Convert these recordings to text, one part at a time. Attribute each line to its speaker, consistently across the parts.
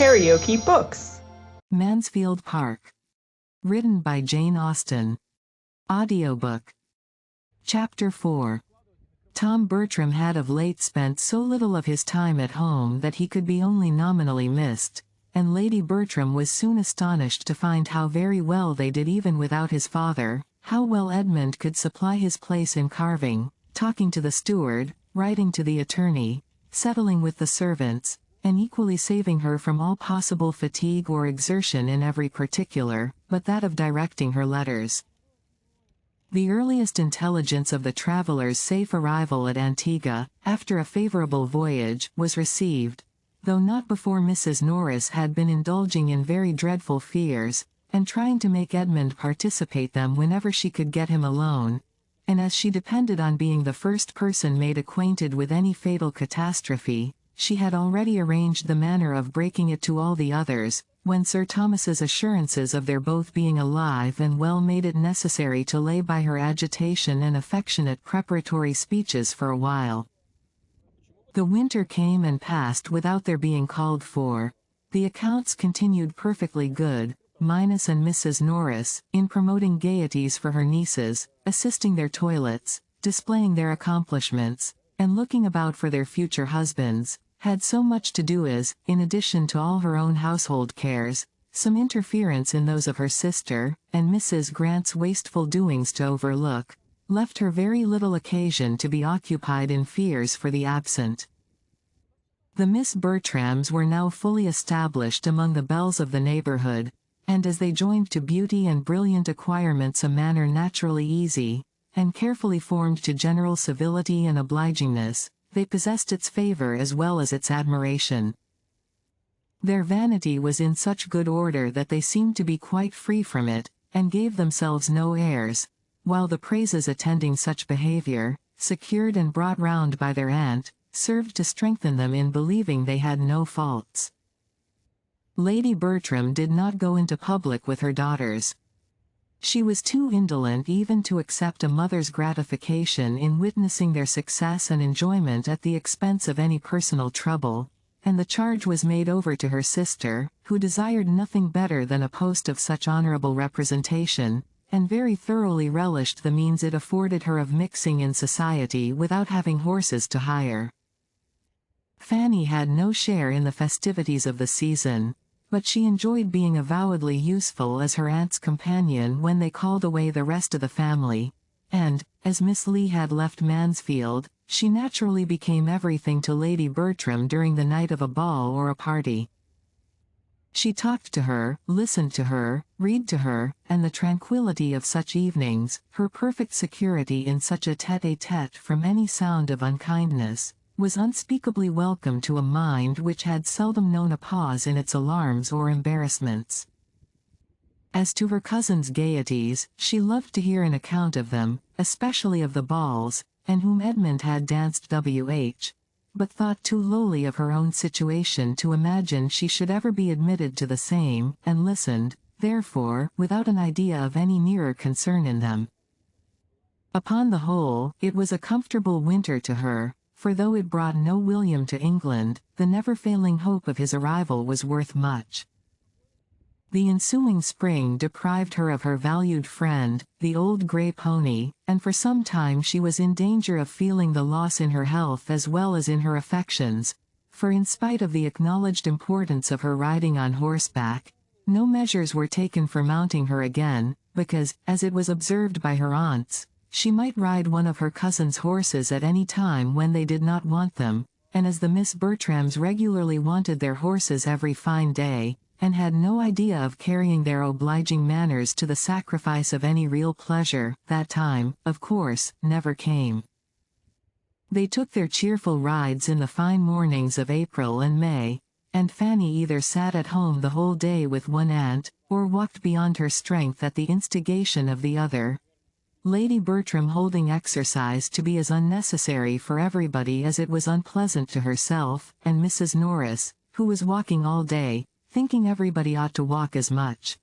Speaker 1: KaraokeBooks.
Speaker 2: Mansfield Park. Written by Jane Austen. Audiobook. Chapter 4. Tom Bertram had of late spent so little of his time at home that he could be only nominally missed, and Lady Bertram was soon astonished to find how very well they did even without his father, how well Edmund could supply his place in carving, talking to the steward, writing to the attorney, settling with the servants, and equally saving her from all possible fatigue or exertion in every particular, but that of directing her letters. The earliest intelligence of the traveller's safe arrival at Antigua, after a favourable voyage, was received, though not before Mrs. Norris had been indulging in very dreadful fears, and trying to make Edmund participate them whenever she could get him alone, and as she depended on being the first person made acquainted with any fatal catastrophe, she had already arranged the manner of breaking it to all the others, when Sir Thomas's assurances of their both being alive and well made it necessary to lay by her agitation and affectionate preparatory speeches for a while. The winter came and passed without their being called for. The accounts continued perfectly good, Minos and Mrs. Norris, in promoting gaieties for her nieces, assisting their toilets, displaying their accomplishments, and looking about for their future husbands, had so much to do as, in addition to all her own household cares, some interference in those of her sister, and Mrs. Grant's wasteful doings to overlook, left her very little occasion to be occupied in fears for the absent. The Miss Bertrams were now fully established among the belles of the neighbourhood, and as they joined to beauty and brilliant acquirements a manner naturally easy, and carefully formed to general civility and obligingness, they possessed its favour as well as its admiration. Their vanity was in such good order that they seemed to be quite free from it, and gave themselves no airs, while the praises attending such behaviour, secured and brought round by their aunt, served to strengthen them in believing they had no faults. Lady Bertram did not go into public with her daughters. She was too indolent even to accept a mother's gratification in witnessing their success and enjoyment at the expense of any personal trouble, and the charge was made over to her sister, who desired nothing better than a post of such honourable representation, and very thoroughly relished the means it afforded her of mixing in society without having horses to hire. Fanny had no share in the festivities of the season, but she enjoyed being avowedly useful as her aunt's companion when they called away the rest of the family, and, as Miss Lee had left Mansfield, she naturally became everything to Lady Bertram during the night of a ball or a party. She talked to her, listened to her, read to her, and the tranquillity of such evenings, her perfect security in such a tête-à-tête from any sound of unkindness, was unspeakably welcome to a mind which had seldom known a pause in its alarms or embarrassments. As to her cousin's gaieties, she loved to hear an account of them, especially of the balls, and whom Edmund had danced w.h., but thought too lowly of her own situation to imagine she should ever be admitted to the same, and listened, therefore, without an idea of any nearer concern in them. Upon the whole, it was a comfortable winter to her, for though it brought no William to England, the never-failing hope of his arrival was worth much. The ensuing spring deprived her of her valued friend, the old grey pony, and for some time she was in danger of feeling the loss in her health as well as in her affections, for in spite of the acknowledged importance of her riding on horseback, no measures were taken for mounting her again, because, as it was observed by her aunts, she might ride one of her cousin's horses at any time when they did not want them, and as the Miss Bertrams regularly wanted their horses every fine day, and had no idea of carrying their obliging manners to the sacrifice of any real pleasure, that time, of course, never came. They took their cheerful rides in the fine mornings of April and May, and Fanny either sat at home the whole day with one aunt, or walked beyond her strength at the instigation of the other, Lady Bertram holding exercise to be as unnecessary for everybody as it was unpleasant to herself, and Mrs. Norris, who was walking all day, thinking everybody ought to walk as much.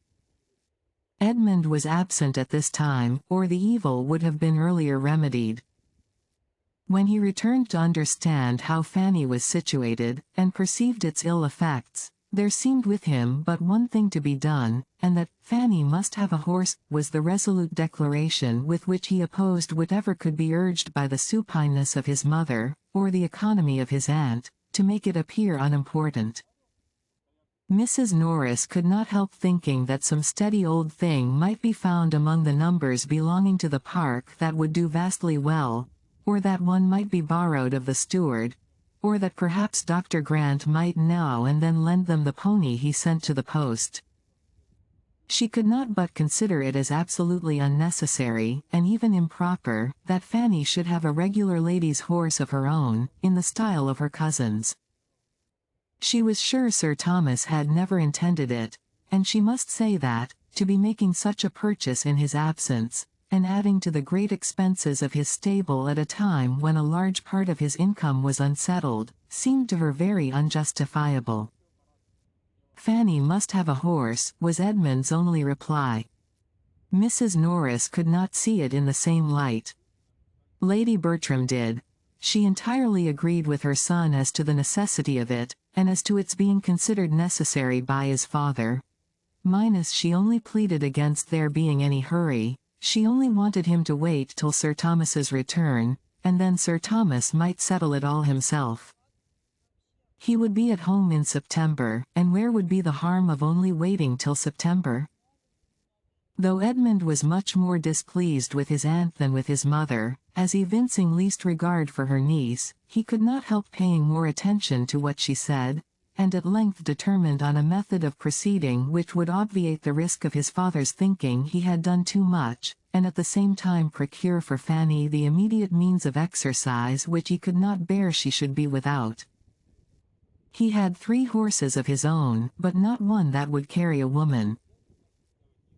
Speaker 2: Edmund was absent at this time, or the evil would have been earlier remedied. When he returned to understand how Fanny was situated, and perceived its ill effects, There seemed with him but one thing to be done, and that Fanny must have a horse was the resolute declaration with which he opposed whatever could be urged by the supineness of his mother, or the economy of his aunt, to make it appear unimportant. Mrs. Norris could not help thinking that some steady old thing might be found among the numbers belonging to the park that would do vastly well, or that one might be borrowed of the steward, or that perhaps Dr. Grant might now and then lend them the pony he sent to the post. She could not but consider it as absolutely unnecessary, and even improper, that Fanny should have a regular lady's horse of her own, in the style of her cousin's. She was sure Sir Thomas had never intended it, and she must say that, to be making such a purchase in his absence, and adding to the great expenses of his stable at a time when a large part of his income was unsettled, seemed to her very unjustifiable. Fanny must have a horse, was Edmund's only reply. Mrs. Norris could not see it in the same light. Lady Bertram did. She entirely agreed with her son as to the necessity of it, and as to its being considered necessary by his father. Minus she only pleaded against there being any hurry. She only wanted him to wait till Sir Thomas's return, and then Sir Thomas might settle it all himself. He would be at home in September, and where would be the harm of only waiting till September? Though Edmund was much more displeased with his aunt than with his mother, as evincing least regard for her niece, he could not help paying more attention to what she said, and at length determined on a method of proceeding which would obviate the risk of his father's thinking he had done too much, and at the same time procure for Fanny the immediate means of exercise which he could not bear she should be without. He had 3 horses of his own, but not one that would carry a woman.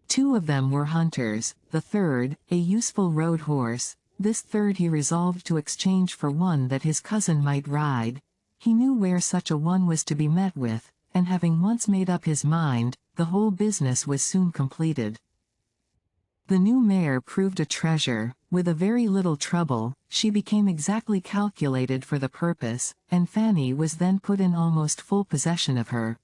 Speaker 2: 2 of them were hunters, the third, a useful road horse. This third he resolved to exchange for one that his cousin might ride. He knew where such a one was to be met with, and having once made up his mind, the whole business was soon completed. The new mare proved a treasure. With a very little trouble, she became exactly calculated for the purpose, and Fanny was then put in almost full possession of her.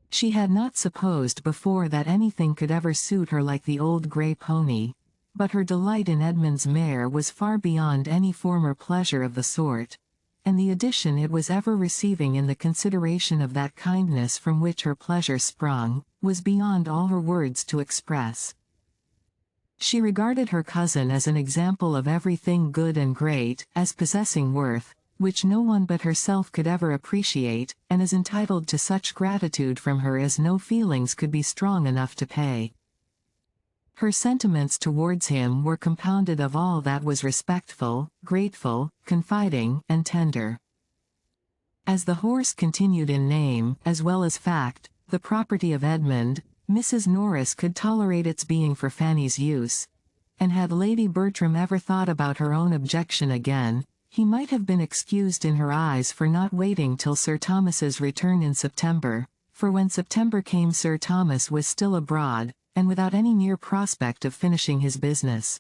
Speaker 2: She had not supposed before that anything could ever suit her like the old grey pony, but her delight in Edmund's mare was far beyond any former pleasure of the sort, and the addition it was ever receiving in the consideration of that kindness from which her pleasure sprung, was beyond all her words to express. She regarded her cousin as an example of everything good and great, as possessing worth, which no one but herself could ever appreciate, and is entitled to such gratitude from her as no feelings could be strong enough to pay. Her sentiments towards him were compounded of all that was respectful, grateful, confiding, and tender. As the horse continued in name, as well as fact, the property of Edmund, Mrs. Norris could tolerate its being for Fanny's use, and had Lady Bertram ever thought about her own objection again, he might have been excused in her eyes for not waiting till Sir Thomas's return in September, for when September came Sir Thomas was still abroad, and without any near prospect of finishing his business.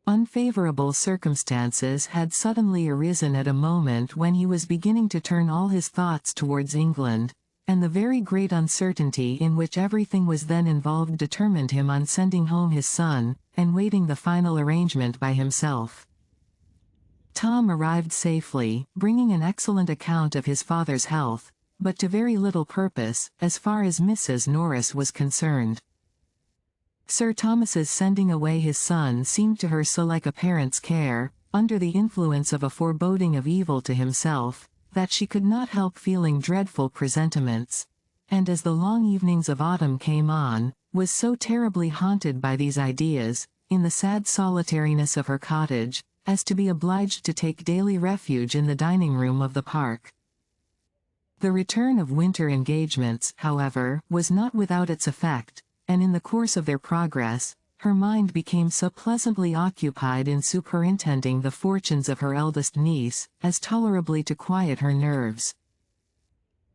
Speaker 2: Unfavorable circumstances had suddenly arisen at a moment when he was beginning to turn all his thoughts towards England, and the very great uncertainty in which everything was then involved determined him on sending home his son, and waiting the final arrangement by himself. Tom arrived safely, bringing an excellent account of his father's health, but to very little purpose, as far as Mrs. Norris was concerned. Sir Thomas's sending away his son seemed to her so like a parent's care, under the influence of a foreboding of evil to himself, that she could not help feeling dreadful presentiments, and as the long evenings of autumn came on, was so terribly haunted by these ideas, in the sad solitariness of her cottage, as to be obliged to take daily refuge in the dining-room of the park. The return of winter engagements, however, was not without its effect, and in the course of their progress, her mind became so pleasantly occupied in superintending the fortunes of her eldest niece, as tolerably to quiet her nerves.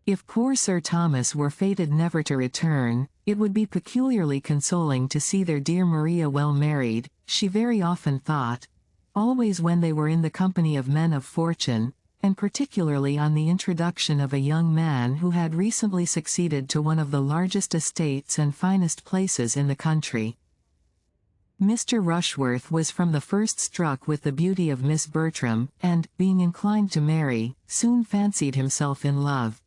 Speaker 2: If poor Sir Thomas were fated never to return, it would be peculiarly consoling to see their dear Maria well married, she very often thought, always when they were in the company of men of fortune, and particularly on the introduction of a young man who had recently succeeded to one of the largest estates and finest places in the country. Mr. Rushworth was from the first struck with the beauty of Miss Bertram, and, being inclined to marry, soon fancied himself in love.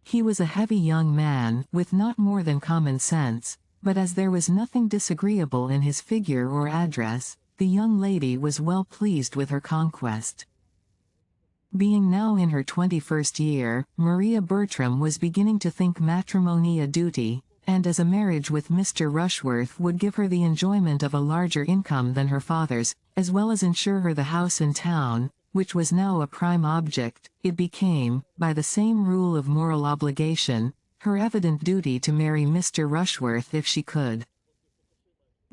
Speaker 2: He was a heavy young man, with not more than common sense, but as there was nothing disagreeable in his figure or address, the young lady was well pleased with her conquest. Being now in her 21st year, Maria Bertram was beginning to think matrimony a duty, and as a marriage with Mr. Rushworth would give her the enjoyment of a larger income than her father's, as well as ensure her the house in town, which was now a prime object, it became, by the same rule of moral obligation, her evident duty to marry Mr. Rushworth if she could.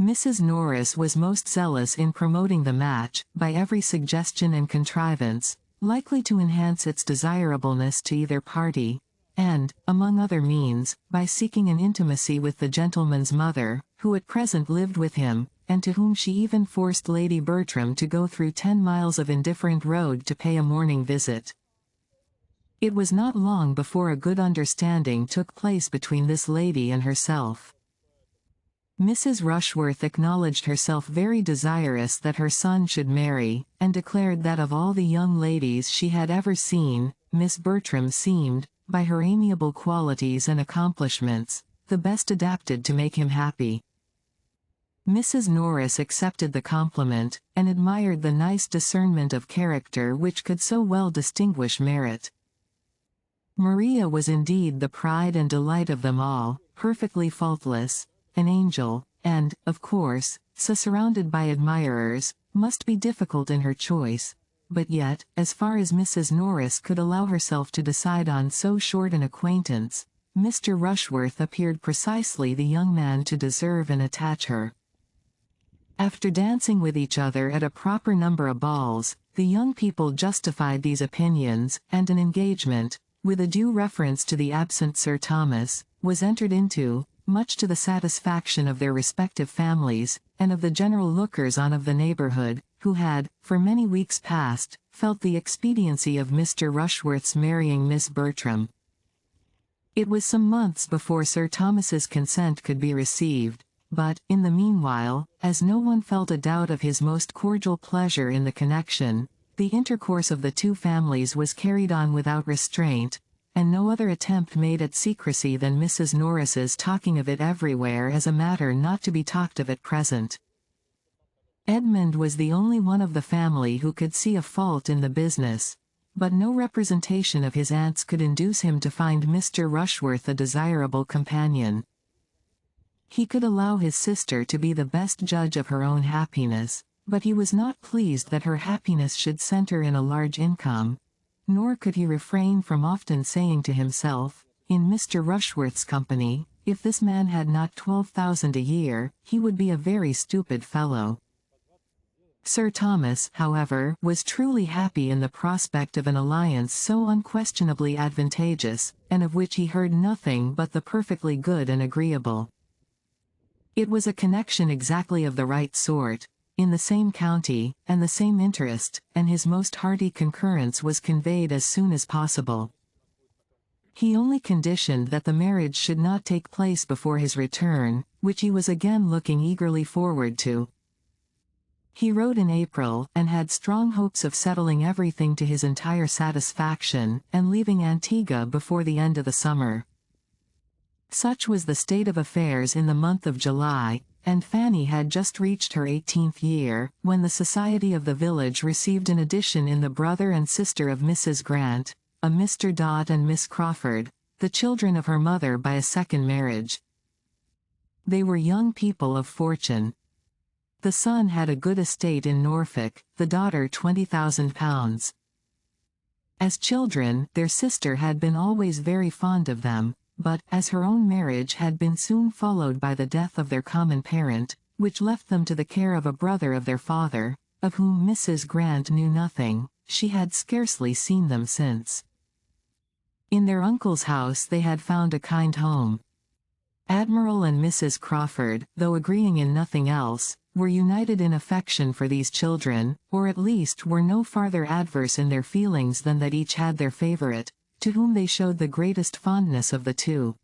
Speaker 2: Mrs. Norris was most zealous in promoting the match, by every suggestion and contrivance, likely to enhance its desirableness to either party, and, among other means, by seeking an intimacy with the gentleman's mother, who at present lived with him, and to whom she even forced Lady Bertram to go through 10 miles of indifferent road to pay a morning visit. It was not long before a good understanding took place between this lady and herself. Mrs. Rushworth acknowledged herself very desirous that her son should marry, and declared that of all the young ladies she had ever seen, Miss Bertram seemed, by her amiable qualities and accomplishments, the best adapted to make him happy. Mrs. Norris accepted the compliment, and admired the nice discernment of character which could so well distinguish merit. Maria was indeed the pride and delight of them all, perfectly faultless, an angel, and, of course, so surrounded by admirers, must be difficult in her choice, but yet, as far as Mrs. Norris could allow herself to decide on so short an acquaintance, Mr. Rushworth appeared precisely the young man to deserve and attach her. After dancing with each other at a proper number of balls, the young people justified these opinions, and an engagement, with a due reference to the absent Sir Thomas, was entered into, much to the satisfaction of their respective families, and of the general lookers-on of the neighborhood, who had, for many weeks past, felt the expediency of Mr. Rushworth's marrying Miss Bertram. It was some months before Sir Thomas's consent could be received, but, in the meanwhile, as no one felt a doubt of his most cordial pleasure in the connection, the intercourse of the two families was carried on without restraint, and no other attempt made at secrecy than Mrs. Norris's talking of it everywhere as a matter not to be talked of at present. Edmund was the only one of the family who could see a fault in the business, but no representation of his aunt's could induce him to find Mr. Rushworth a desirable companion. He could allow his sister to be the best judge of her own happiness, but he was not pleased that her happiness should center in a large income, nor could he refrain from often saying to himself, in Mr. Rushworth's company, if this man had not 12,000 a year, he would be a very stupid fellow. Sir Thomas, however, was truly happy in the prospect of an alliance so unquestionably advantageous, and of which he heard nothing but the perfectly good and agreeable. It was a connection exactly of the right sort, in the same county, and the same interest, and his most hearty concurrence was conveyed as soon as possible. He only conditioned that the marriage should not take place before his return, which he was again looking eagerly forward to. He wrote in April, and had strong hopes of settling everything to his entire satisfaction, and leaving Antigua before the end of the summer. Such was the state of affairs in the month of July, and Fanny had just reached her 18th year, when the society of the village received an addition in the brother and sister of Mrs. Grant, a Mr. Dodd and Miss Crawford, the children of her mother by a second marriage. They were young people of fortune. The son had a good estate in Norfolk, the daughter £20,000. As children, their sister had been always very fond of them, but, as her own marriage had been soon followed by the death of their common parent, which left them to the care of a brother of their father, of whom Mrs. Grant knew nothing, she had scarcely seen them since. In their uncle's house they had found a kind home. Admiral and Mrs. Crawford, though agreeing in nothing else, were united in affection for these children, or at least were no farther adverse in their feelings than that each had their favorite, to whom they showed the greatest fondness of the two.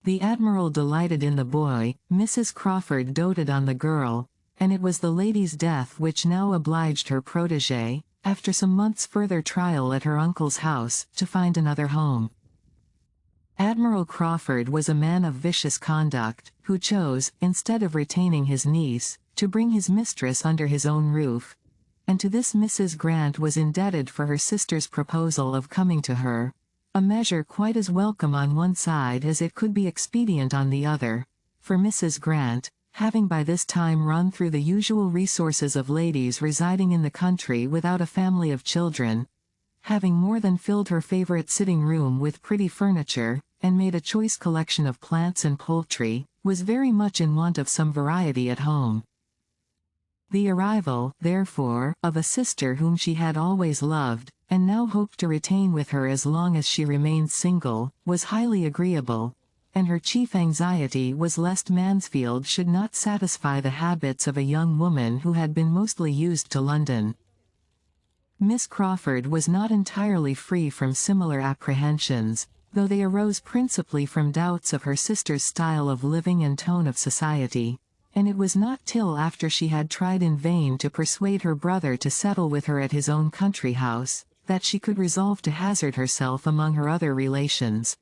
Speaker 2: The Admiral delighted in the boy, Mrs. Crawford doted on the girl, and it was the lady's death which now obliged her protégé, after some months' further trial at her uncle's house, to find another home. Admiral Crawford was a man of vicious conduct, who chose, instead of retaining his niece, to bring his mistress under his own roof, and to this Mrs. Grant was indebted for her sister's proposal of coming to her, a measure quite as welcome on one side as it could be expedient on the other, for Mrs. Grant, having by this time run through the usual resources of ladies residing in the country without a family of children, having more than filled her favorite sitting-room with pretty furniture, and made a choice collection of plants and poultry, was very much in want of some variety at home. The arrival, therefore, of a sister whom she had always loved, and now hoped to retain with her as long as she remained single, was highly agreeable, and her chief anxiety was lest Mansfield should not satisfy the habits of a young woman who had been mostly used to London. Miss Crawford was not entirely free from similar apprehensions, though they arose principally from doubts of her sister's style of living and tone of society, and it was not till after she had tried in vain to persuade her brother to settle with her at his own country house, that she could resolve to hazard herself among her other relations.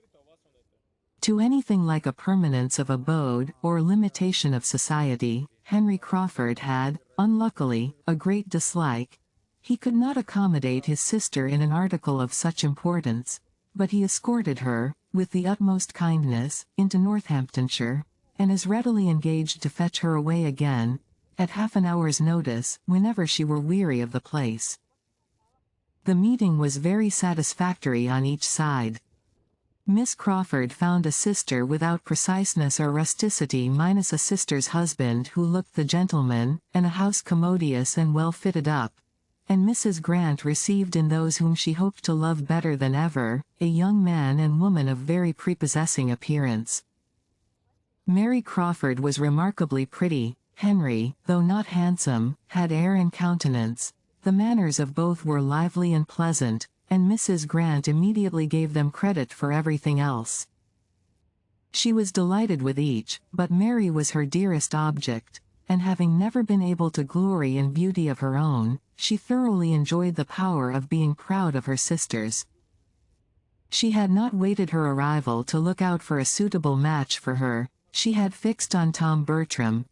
Speaker 2: To anything like a permanence of abode, or limitation of society, Henry Crawford had, unluckily, a great dislike. He could not accommodate his sister in an article of such importance, but he escorted her, with the utmost kindness, into Northamptonshire, and as readily engaged to fetch her away again, at half an hour's notice, whenever she were weary of the place. The meeting was very satisfactory on each side. Miss Crawford found a sister without preciseness or rusticity minus a sister's husband who looked the gentleman, and a house commodious and well fitted up, and Mrs. Grant received in those whom she hoped to love better than ever, a young man and woman of very prepossessing appearance. Mary Crawford was remarkably pretty. Henry, though not handsome, had air and countenance. The manners of both were lively and pleasant, and Mrs. Grant immediately gave them credit for everything else. She was delighted with each, but Mary was her dearest object, and having never been able to glory in beauty of her own, she thoroughly enjoyed the power of being proud of her sisters. She had not waited her arrival to look out for a suitable match for her. She had fixed on Tom Bertram.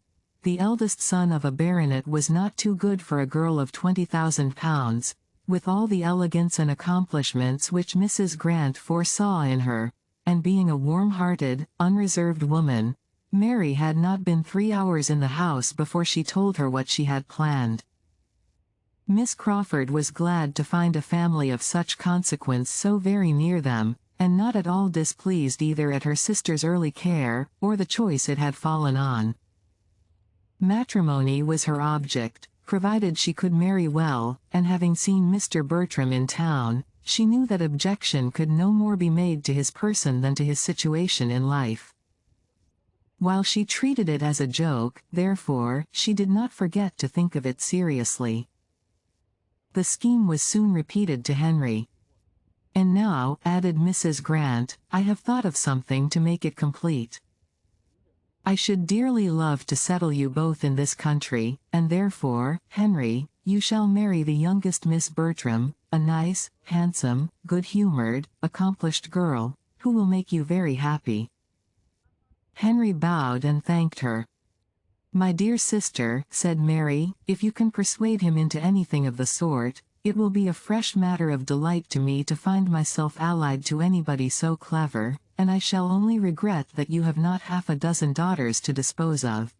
Speaker 2: The eldest son of a baronet was not too good for a girl of £20,000, with all the elegance and accomplishments which Mrs. Grant foresaw in her, and being a warm-hearted, unreserved woman, Mary had not been 3 hours in the house before she told her what she had planned. Miss Crawford was glad to find a family of such consequence so very near them, and not at all displeased either at her sister's early care, or the choice it had fallen on. Matrimony was her object, provided she could marry well, and having seen Mr. Bertram in town, she knew that objection could no more be made to his person than to his situation in life. While she treated it as a joke, therefore, she did not forget to think of it seriously. The scheme was soon repeated to Henry. "And now," added Mrs. Grant, "I have thought of something to make it complete. I should dearly love to settle you both in this country, and therefore, Henry, you shall marry the youngest Miss Bertram, a nice, handsome, good-humored, accomplished girl, who will make you very happy." Henry bowed and thanked her. "My dear sister," said Mary, "if you can persuade him into anything of the sort, it will be a fresh matter of delight to me to find myself allied to anybody so clever, and I shall only regret that you have not half a dozen daughters to dispose of.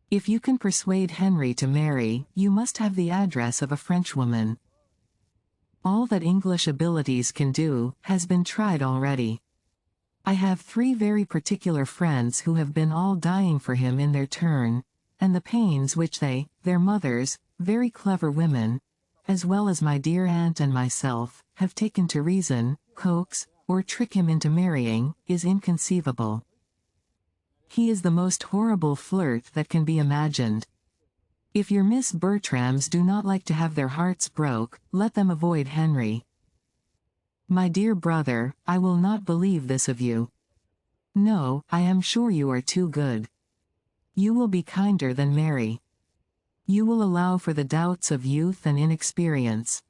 Speaker 2: If you can persuade Henry to marry, you must have the address of a Frenchwoman. All that English abilities can do, has been tried already. I have 3 very particular friends who have been all dying for him in their turn, and the pains which they, their mothers, very clever women, as well as my dear aunt and myself, have taken to reason, coax, or trick him into marrying, is inconceivable. He is the most horrible flirt that can be imagined. If your Miss Bertrams do not like to have their hearts broke, let them avoid Henry. My dear brother, I will not believe this of you. No, I am sure you are too good. You will be kinder than Mary. You will allow for the doubts of youth and inexperience.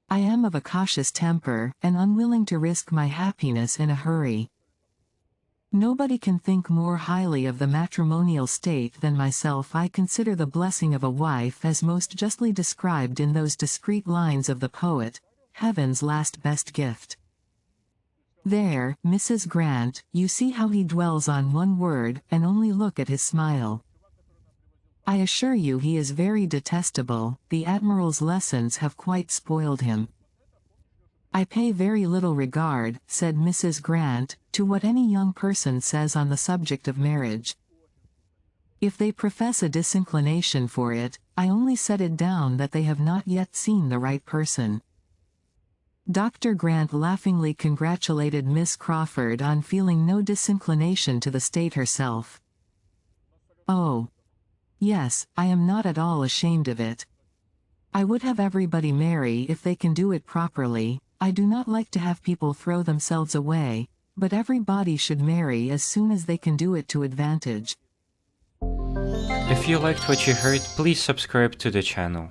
Speaker 2: I am of a cautious temper, and unwilling to risk my happiness in a hurry. Nobody can think more highly of the matrimonial state than myself. I consider the blessing of a wife as most justly described in those discreet lines of the poet, heaven's last best gift. There, Mrs. Grant, you see how he dwells on one word, and only look at his smile. I assure you he is very detestable. The Admiral's lessons have quite spoiled him. I pay very little regard, said Mrs. Grant, to what any young person says on the subject of marriage. If they profess a disinclination for it, I only set it down that they have not yet seen the right person. Dr. Grant laughingly congratulated Miss Crawford on feeling no disinclination to the state herself. Oh, yes, I am not at all ashamed of it. I would have everybody marry if they can do it properly. I do not like to have people throw themselves away, but everybody should marry as soon as they can do it to advantage.
Speaker 1: If you liked what you heard, please subscribe to the channel.